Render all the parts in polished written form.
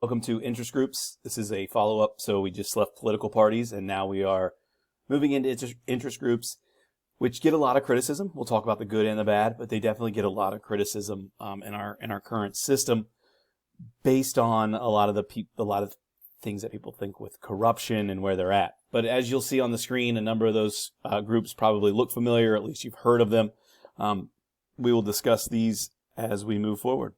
Welcome to Interest Groups. This is a follow-up. So we just left political parties and now we are moving into interest groups, which get a lot of criticism. We'll talk about the good and the bad, but they definitely get a lot of criticism in our current system based on a lot of things that people think with corruption and where they're at. But as you'll see on the screen, a number of those groups probably look familiar, at least you've heard of them. We will discuss these as we move forward.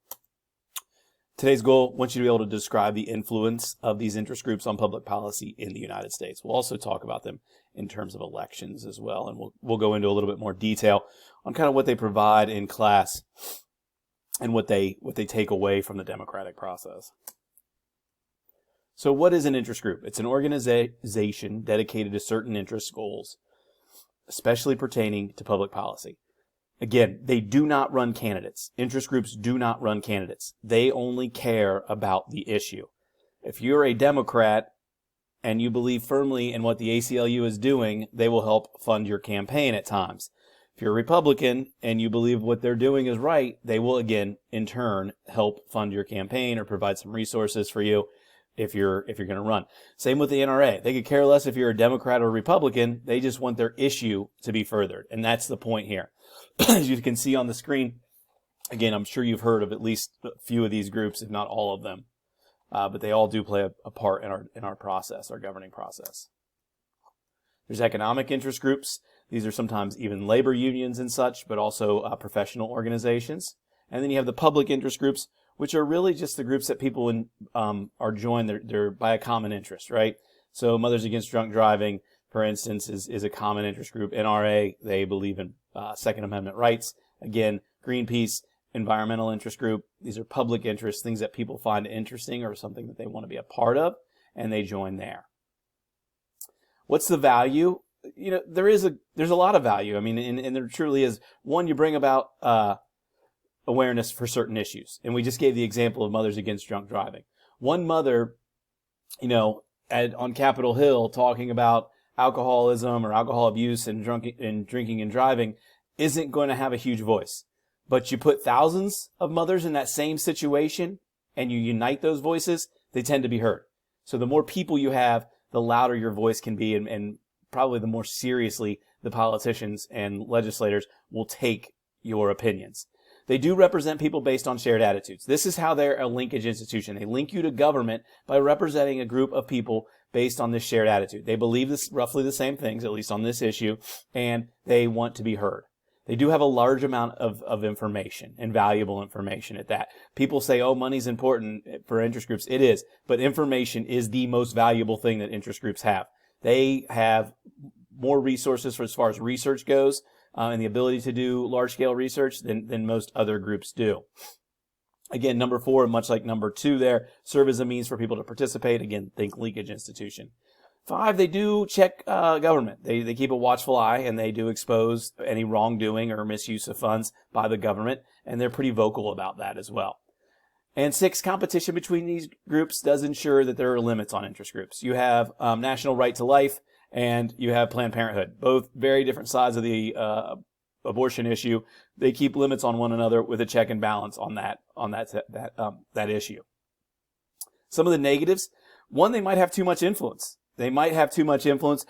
Today's goal, I want you to be able to describe the influence of these interest groups on public policy in the United States. We'll also talk about them in terms of elections as well, and we'll go into a little bit more detail on kind of what they provide in class and what they take away from the democratic process. So what is an interest group? It's an organization dedicated to certain interest goals, especially pertaining to public policy. Again, they do not run candidates. Interest groups do not run candidates. They only care about the issue. If you're a Democrat and you believe firmly in what the ACLU is doing, they will help fund your campaign at times. If you're a Republican and you believe what they're doing is right, they will again, in turn, help fund your campaign or provide some resources for you if you're going to run. Same with the NRA. They could care less if you're a Democrat or Republican. They just want their issue to be furthered. And that's the point here. As you can see on the screen, again, I'm sure you've heard of at least a few of these groups, if not all of them. But they all do play a part in our process, our governing process. There's economic interest groups. These are sometimes even labor unions and such, but also professional organizations. And then you have the public interest groups, which are really just the groups that people are joined. They're by a common interest, right? So Mothers Against Drunk Driving, for instance, is a common interest group. NRA, they believe in Second Amendment rights. Again, Greenpeace, environmental interest group. These are public interests, things that people find interesting or something that they want to be a part of, and they join there. What's the value? You know, there's a lot of value. I mean, and there truly is. One, you bring about awareness for certain issues. And we just gave the example of Mothers Against Drunk Driving. One mother, on Capitol Hill talking about alcoholism or alcohol abuse and drinking and driving isn't going to have a huge voice. But you put thousands of mothers in that same situation and you unite those voices, they tend to be heard. So the more people you have, the louder your voice can be, and probably the more seriously the politicians and legislators will take your opinions. They do represent people based on shared attitudes. This is how they're a linkage institution. They link you to government by representing a group of people based on this shared attitude. They believe this roughly the same things, at least on this issue, and they want to be heard. They do have a large amount of information and valuable information at that. People say, oh, money's important for interest groups. It is, but information is the most valuable thing that interest groups have. They have more resources as far as research goes, and the ability to do large-scale research than most other groups do. Again, number 4, much like number 2 there, serve as a means for people to participate. Again, think linkage institution. 5, they do check government. They keep a watchful eye, and they do expose any wrongdoing or misuse of funds by the government, and they're pretty vocal about that as well. And 6, competition between these groups does ensure that there are limits on interest groups. You have National Right to Life, and you have Planned Parenthood, both very different sides of the abortion issue. They keep limits on one another with a check and balance on that issue. Some of the negatives: 1, they might have too much influence. They might have too much influence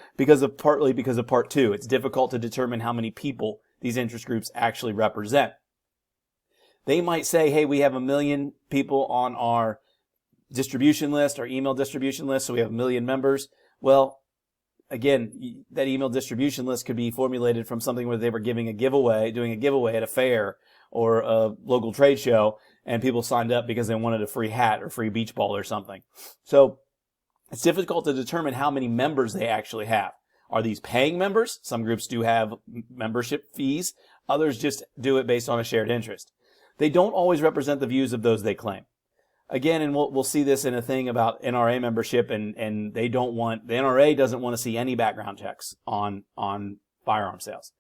partly because of part 2. It's difficult to determine how many people these interest groups actually represent. They might say, hey, we have 1 million people on our distribution list, our email distribution list, so we have 1 million members. Well, again, that email distribution list could be formulated from something where they were doing a giveaway at a fair or a local trade show, and people signed up because they wanted a free hat or free beach ball or something. So it's difficult to determine how many members they actually have. Are these paying members? Some groups do have membership fees. Others just do it based on a shared interest. They don't always represent the views of those they claim. Again, and we'll see this in a thing about NRA membership, and the NRA doesn't want to see any background checks on firearm sales.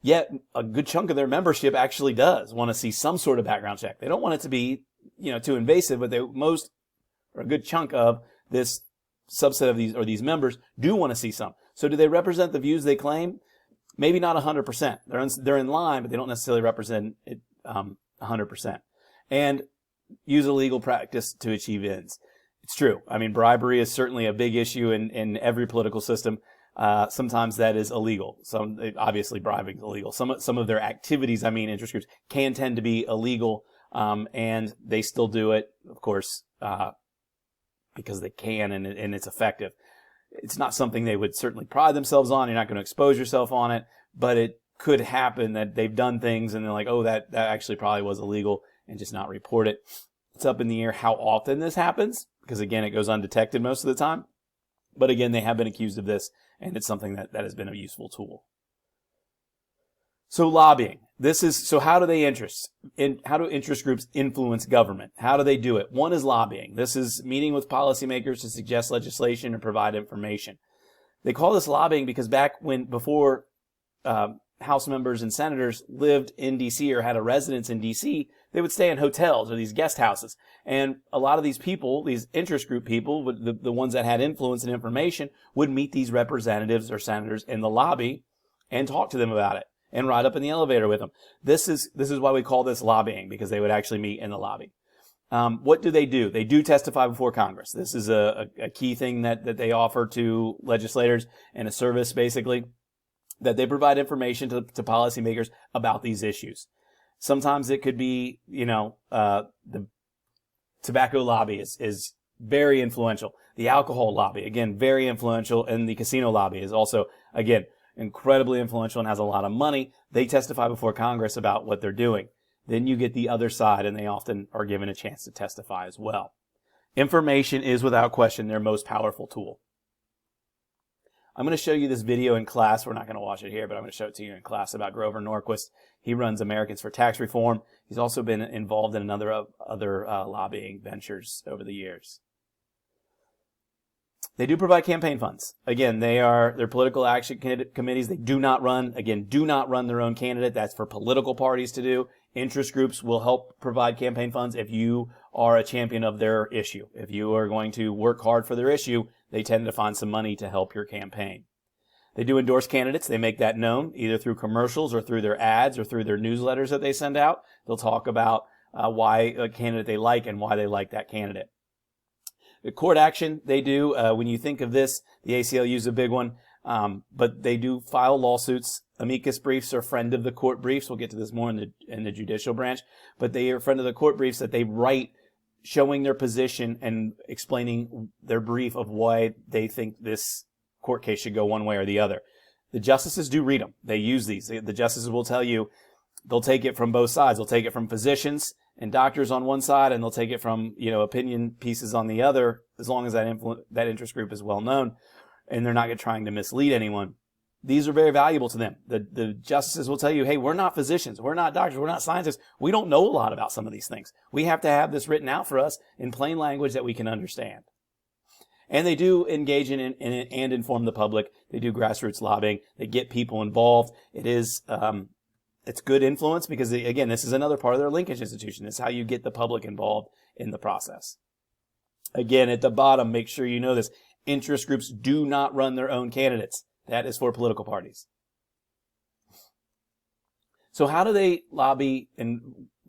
Yet a good chunk of their membership actually does want to see some sort of background check. They don't want it to be, too invasive, but a good chunk of this subset of these members do want to see some. So do they represent the views they claim? Maybe not 100%. They're in line, but they don't necessarily represent it 100%. And use a legal practice to achieve ends. It's true. I mean, bribery is certainly a big issue in every political system. Sometimes that is illegal. Obviously bribing is illegal. Some of their activities, interest groups, can tend to be illegal, and they still do it, of course, because they can and it's effective. It's not something they would certainly pride themselves on. You're not going to expose yourself on it, but it could happen that they've done things and they're like, oh, that actually probably was illegal, and just not report it. It's up in the air how often this happens, because again, it goes undetected most of the time. But again, they have been accused of this, and it's something that has been a useful tool. So lobbying. How do interest groups influence government? How do they do it? One is lobbying. This is meeting with policymakers to suggest legislation and provide information. They call this lobbying because before House members and senators lived in D.C. or had a residence in D.C., they would stay in hotels or these guest houses. And a lot of these people, these interest group people, the ones that had influence and information, would meet these representatives or senators in the lobby and talk to them about it and ride up in the elevator with them. This is why we call this lobbying, because they would actually meet in the lobby. What do? They do testify before Congress. This is a key thing that they offer to legislators, and a service basically, that they provide information to policymakers about these issues. Sometimes it could be, the tobacco lobby is very influential. The alcohol lobby, again, very influential. And the casino lobby is also, again, incredibly influential and has a lot of money. They testify before Congress about what they're doing. Then you get the other side, and they often are given a chance to testify as well. Information is, without question, their most powerful tool. I'm going to show you this video in class. We're not going to watch it here, but I'm going to show it to you in class about Grover Norquist. He runs Americans for Tax Reform. He's also been involved in other lobbying ventures over the years. They do provide campaign funds. Again, they're political action committees. They do not run their own candidate. That's for political parties to do. Interest groups will help provide campaign funds if you are a champion of their issue. If you are going to work hard for their issue, they tend to find some money to help your campaign. They do endorse candidates. They make that known either through commercials or through their ads or through their newsletters that they send out. They'll talk about why a candidate they like and why they like that candidate. The court action they do, when you think of this, the ACLU is a big one, but they do file lawsuits. Amicus briefs are friend of the court briefs. We'll get to this more in the judicial branch, but they are friend of the court briefs that they write showing their position and explaining their brief of why they think this court case should go one way or the other. The justices do read them. They use these. The justices will tell you, they'll take it from both sides. They'll take it from physicians and doctors on one side, and they'll take it from, opinion pieces on the other, as long as that interest group is well known and they're not trying to mislead anyone. These are very valuable to them. The justices will tell you, hey, we're not physicians, we're not doctors, we're not scientists. We don't know a lot about some of these things. We have to have this written out for us in plain language that we can understand. And they do engage in and inform the public. They do grassroots lobbying. They get people involved. It's good influence because, again, this is another part of their linkage institution. It's how you get the public involved in the process. Again, at the bottom, make sure you know this. Interest groups do not run their own candidates. That is for political parties. So how do they lobby, and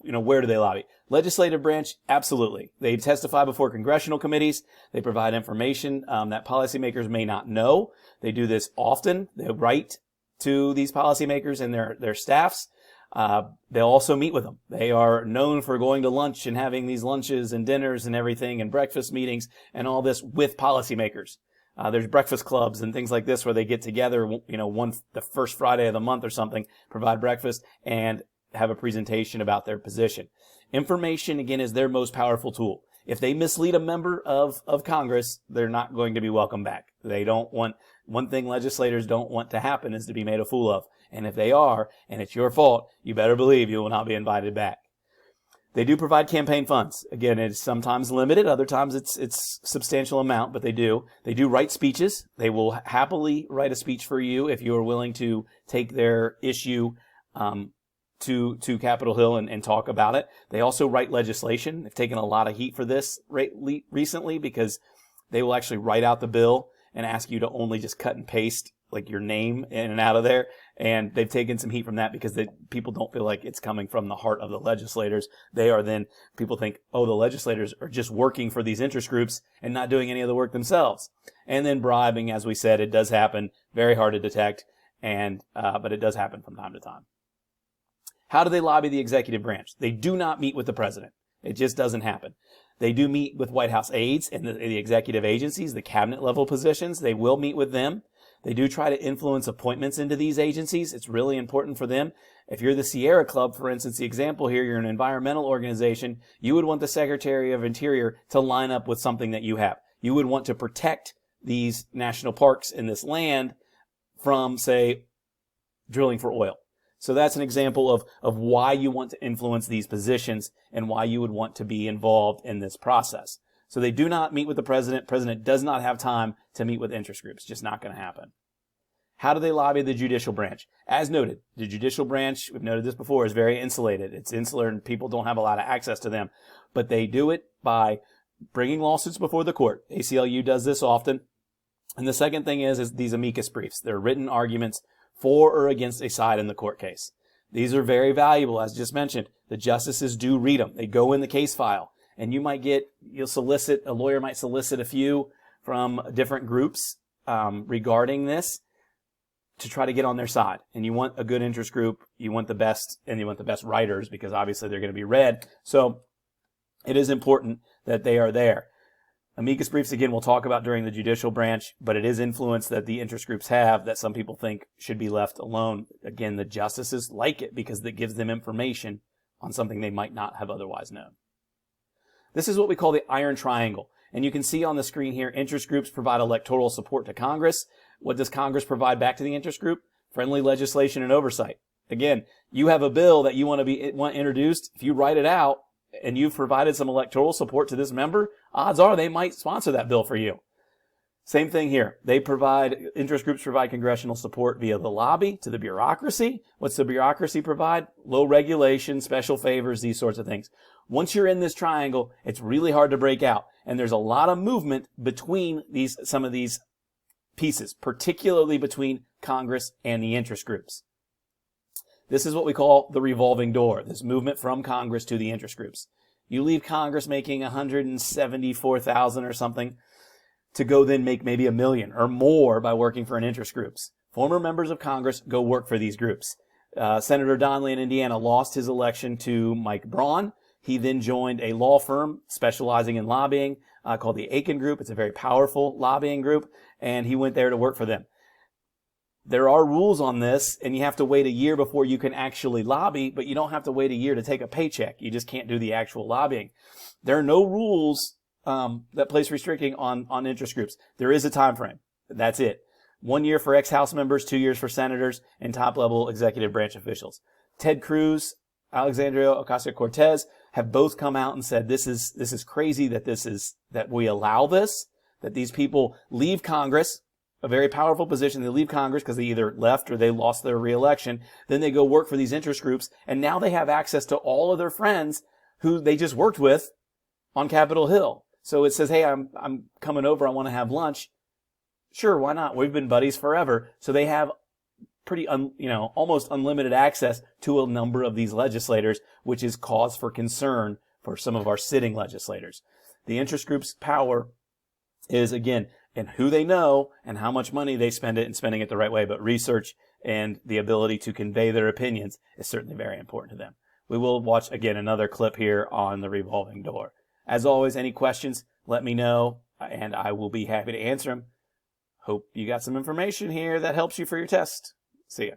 where do they lobby? Legislative branch, absolutely. They testify before congressional committees. They provide information that policymakers may not know. They do this often. They write to these policymakers and their staffs. They'll also meet with them. They are known for going to lunch and having these lunches and dinners and everything and breakfast meetings and all this with policymakers. There's breakfast clubs and things like this where they get together, the first Friday of the month or something, provide breakfast and have a presentation about their position. Information, again, is their most powerful tool. If they mislead a member of Congress, they're not going to be welcome back. One thing legislators don't want to happen is to be made a fool of. And if they are, and it's your fault, you better believe you will not be invited back. They do provide campaign funds. Again, it's sometimes limited. Other times it's substantial amount, but they do. They do write speeches. They will happily write a speech for you if you are willing to take their issue to Capitol Hill and talk about it. They also write legislation. They've taken a lot of heat for this recently because they will actually write out the bill and ask you to only just cut and paste like your name in and out of there. And they've taken some heat from that because people don't feel like it's coming from the heart of the legislators. People think, oh, the legislators are just working for these interest groups and not doing any of the work themselves. And then bribing, as we said, it does happen. Very hard to detect, but it does happen from time to time. How do they lobby the executive branch? They do not meet with the president. It just doesn't happen. They do meet with White House aides and the executive agencies, the cabinet level positions. They will meet with them. They do try to influence appointments into these agencies. It's really important for them. If you're the Sierra Club, for instance, the example here, you're an environmental organization, you would want the Secretary of Interior to line up with something that you have. You would want to protect these national parks in this land from, say, drilling for oil. So that's an example of why you want to influence these positions and why you would want to be involved in this process. So they do not meet with the president. President does not have time to meet with interest groups. Just not going to happen. How do they lobby the judicial branch? As noted, the judicial branch, we've noted this before, is very insulated. It's insular and people don't have a lot of access to them. But they do it by bringing lawsuits before the court. ACLU does this often. And the second thing is these amicus briefs. They're written arguments for or against a side in the court case. These are very valuable, as just mentioned. The justices do read them. They go in the case file. And a lawyer might solicit a few from different groups regarding this to try to get on their side. And you want a good interest group, you want the best, and you want the best writers because obviously they're going to be read. So it is important that they are there. Amicus briefs, again, we'll talk about during the judicial branch, but it is influence that the interest groups have that some people think should be left alone. Again, the justices like it because it gives them information on something they might not have otherwise known. This is what we call the iron triangle. And you can see on the screen here, interest groups provide electoral support to Congress. What does Congress provide back to the interest group? Friendly legislation and oversight. Again, you have a bill that you want introduced. If you write it out and you've provided some electoral support to this member, odds are they might sponsor that bill for you. Same thing here. Interest groups provide congressional support via the lobby to the bureaucracy. What's the bureaucracy provide? Low regulation, special favors, these sorts of things. Once you're in this triangle, it's really hard to break out. And there's a lot of movement between some of these pieces, particularly between Congress and the interest groups. This is what we call the revolving door, this movement from Congress to the interest groups. You leave Congress making $174,000 or something to go then make maybe $1 million or more by working for an interest groups. Former members of Congress go work for these groups. Senator Donnelly in Indiana lost his election to Mike Braun. He then joined a law firm specializing in lobbying called the Aiken Group. It's a very powerful lobbying group, and he went there to work for them. There are rules on this, and you have to wait a year before you can actually lobby, but you don't have to wait a year to take a paycheck. You just can't do the actual lobbying. There are no rules that place restricting on interest groups. There is a time frame. That's it. 1 year for ex-House members, 2 years for senators, and top-level executive branch officials. Ted Cruz, Alexandria Ocasio-Cortez have both come out and said this is crazy that we allow this, that these people leave Congress, a very powerful position. They leave Congress because they either left or they lost their reelection. Then they go work for these interest groups, and now they have access to all of their friends who they just worked with on Capitol Hill. So it says, hey, I'm coming over. I want to have lunch. Sure, why not? We've been buddies forever. So they have pretty, almost unlimited access to a number of these legislators, which is cause for concern for some of our sitting legislators. The interest group's power is, again, in who they know and how much money they spend it and spending it the right way. But research and the ability to convey their opinions is certainly very important to them. We will watch, again, another clip here on the revolving door. As always, any questions, let me know, and I will be happy to answer them. Hope you got some information here that helps you for your test. See ya.